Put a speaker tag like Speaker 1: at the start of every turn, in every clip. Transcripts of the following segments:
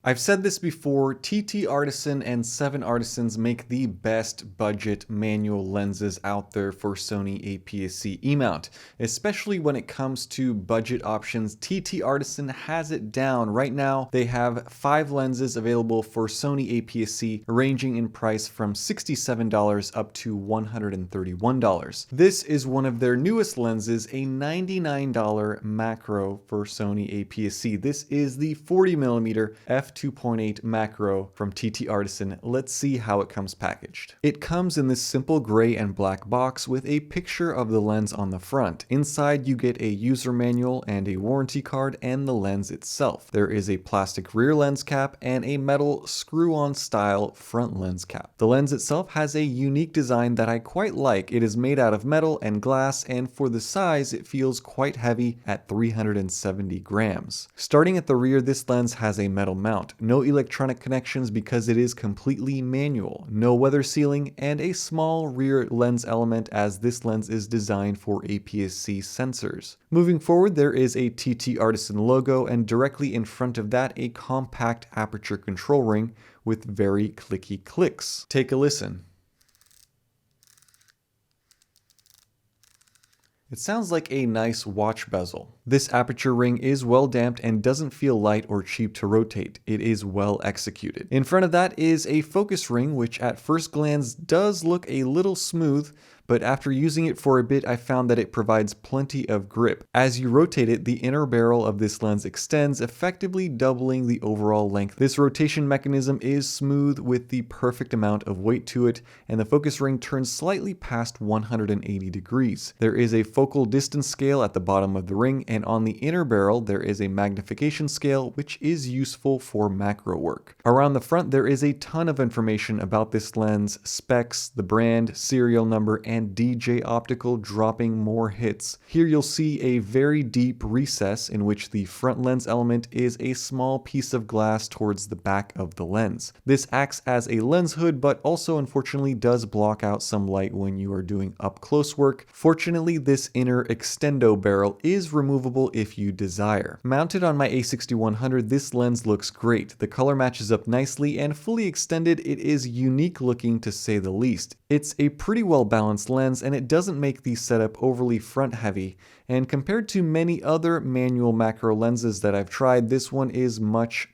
Speaker 1: I've said this before, TTartisan and 7Artisans make the best budget manual lenses out there for Sony APS-C E-mount. Especially when it comes to budget options, TTartisan has it down. Right now, they have 5 lenses available for Sony APS-C, ranging in price from $67 up to $131. This is one of their newest lenses, a $99 macro for Sony APS-C. This is the 40mm F2.8 macro from TTartisan. Let's see how it comes packaged. It comes in this simple gray and black box with a picture of the lens on the front. Inside you get a user manual and a warranty card and the lens itself. There is a plastic rear lens cap and a metal screw-on style front lens cap. The lens itself has a unique design that I quite like. It is made out of metal and glass, and for the size it feels quite heavy at 370 grams. Starting at the rear, this lens has a metal mount, no electronic connections because it is completely manual, no weather sealing, and a small rear lens element as this lens is designed for APS-C sensors. Moving forward, there is a TTartisan logo, and directly in front of that a compact aperture control ring with very clicky clicks. Take a listen. It sounds like a nice watch bezel. This aperture ring is well damped and doesn't feel light or cheap to rotate. It is well executed. In front of that is a focus ring, which at first glance does look a little smooth, but after using it for a bit, I found that it provides plenty of grip. As you rotate it, the inner barrel of this lens extends, effectively doubling the overall length. This rotation mechanism is smooth with the perfect amount of weight to it, and the focus ring turns slightly past 180 degrees. There is a focal distance scale at the bottom of the ring, and on the inner barrel, there is a magnification scale, which is useful for macro work. Around the front, there is a ton of information about this lens, specs, the brand, serial number, and DJ Optical dropping more hits. Here you'll see a very deep recess in which the front lens element is a small piece of glass towards the back of the lens. This acts as a lens hood, but also unfortunately does block out some light when you are doing up close work. Fortunately, this inner extendo barrel is removable if you desire. Mounted on my A6100, this lens looks great. The color matches up nicely, and fully extended, it is unique looking to say the least. It's a pretty well balanced lens, and it doesn't make the setup overly front heavy, and compared to many other manual macro lenses that I've tried, this one is much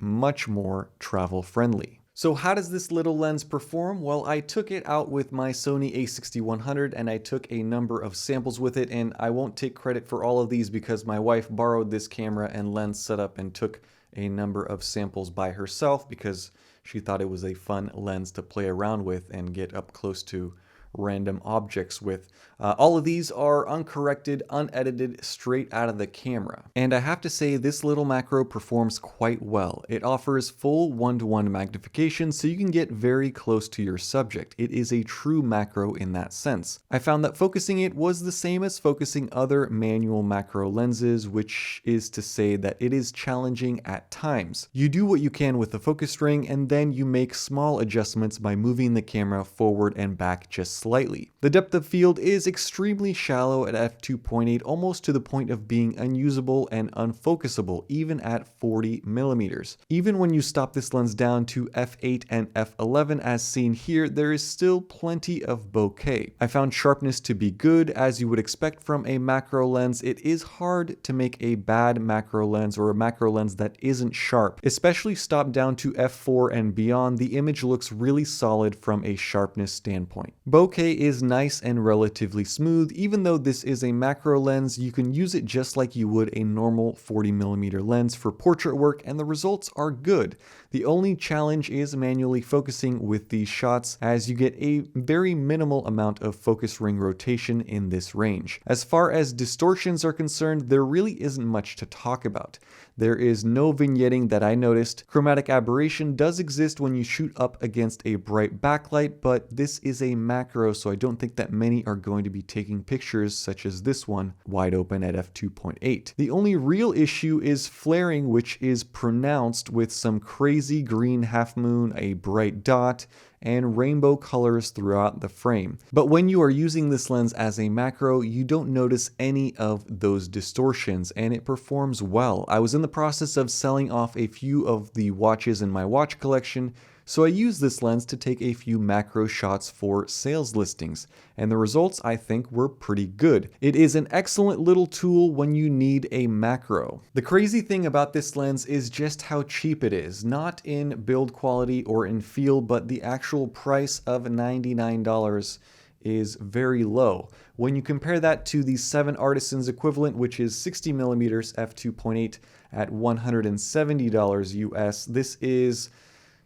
Speaker 1: more travel friendly. So how does this little lens perform? Well, I took it out with my Sony A6100 and I took a number of samples with it, and I won't take credit for all of these because my wife borrowed this camera and lens setup and took a number of samples by herself because she thought it was a fun lens to play around with and get up close to random objects with. All of these are uncorrected, unedited, straight out of the camera. And I have to say, this little macro performs quite well. It offers full 1:1 magnification, so you can get very close to your subject. It is a true macro in that sense. I found that focusing it was the same as focusing other manual macro lenses, which is to say that it is challenging at times. You do what you can with the focus ring, and then you make small adjustments by moving the camera forward and back just slightly. The depth of field is extremely shallow at f2.8, almost to the point of being unusable and unfocusable, even at 40mm. Even when you stop this lens down to f8 and f11 as seen here, there is still plenty of bokeh. I found sharpness to be good, as you would expect from a macro lens. It is hard to make a bad macro lens or a macro lens that isn't sharp, especially stopped down to f4 and beyond. The image looks really solid from a sharpness standpoint. Bokeh is nice and relatively smooth. Even though this is a macro lens, you can use it just like you would a normal 40mm lens for portrait work, and the results are good. The only challenge is manually focusing with these shots, as you get a very minimal amount of focus ring rotation in this range. As far as distortions are concerned, there really isn't much to talk about. There is no vignetting that I noticed. Chromatic aberration does exist when you shoot up against a bright backlight, but this is a macro macro, so I don't think that many are going to be taking pictures such as this one, wide open at f2.8. The only real issue is flaring, which is pronounced with some crazy green half moon, a bright dot, and rainbow colors throughout the frame. But when you are using this lens as a macro, you don't notice any of those distortions, and it performs well. I was in the process of selling off a few of the watches in my watch collection, so I used this lens to take a few macro shots for sales listings, and the results I think were pretty good. It is an excellent little tool when you need a macro. The crazy thing about this lens is just how cheap it is, not in build quality or in feel, but the actual price of $99 is very low. When you compare that to the 7Artisans equivalent, which is 60mm f2.8 at $170 US, this is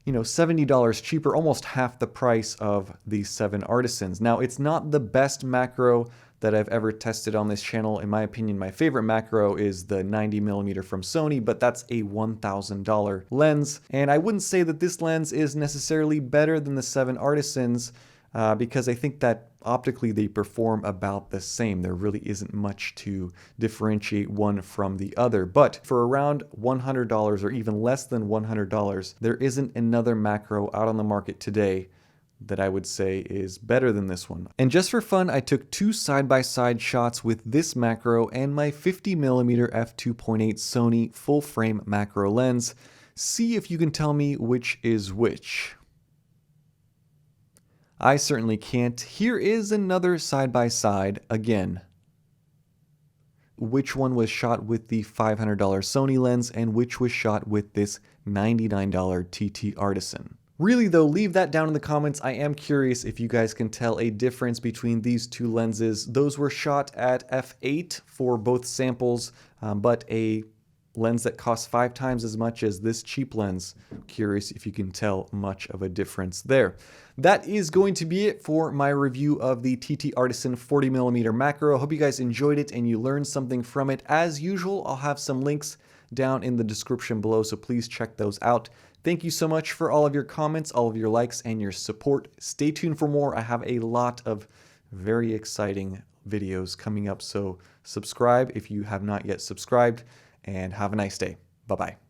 Speaker 1: $70 cheaper, almost half the price of the 7Artisans. Now, it's not the best macro that I've ever tested on this channel. In my opinion, my favorite macro is the 90mm from Sony, but that's a $1,000 lens. And I wouldn't say that this lens is necessarily better than the 7Artisans, because I think that optically they perform about the same. There really isn't much to differentiate one from the other. But for around $100 or even less than $100, there isn't another macro out on the market today that I would say is better than this one. And just for fun, I took two side-by-side shots with this macro and my 50mm f2.8 Sony full frame macro lens. See if you can tell me which is which. I certainly can't. Here is another side-by-side again. Which one was shot with the $500 Sony lens and which was shot with this $99 TTartisan? Really though, leave that down in the comments. I am curious if you guys can tell a difference between these two lenses. Those were shot at f8 for both samples, but a lens that costs 5 times as much as this cheap lens. Curious if you can tell much of a difference there. That is going to be it for my review of the TTartisan 40mm macro. Hope you guys enjoyed it and you learned something from it. As usual, I'll have some links down in the description below, so please check those out. Thank you so much for all of your comments, all of your likes, and your support. Stay tuned for more. I have a lot of very exciting videos coming up, so subscribe if you have not yet subscribed, and have a nice day. Bye-bye.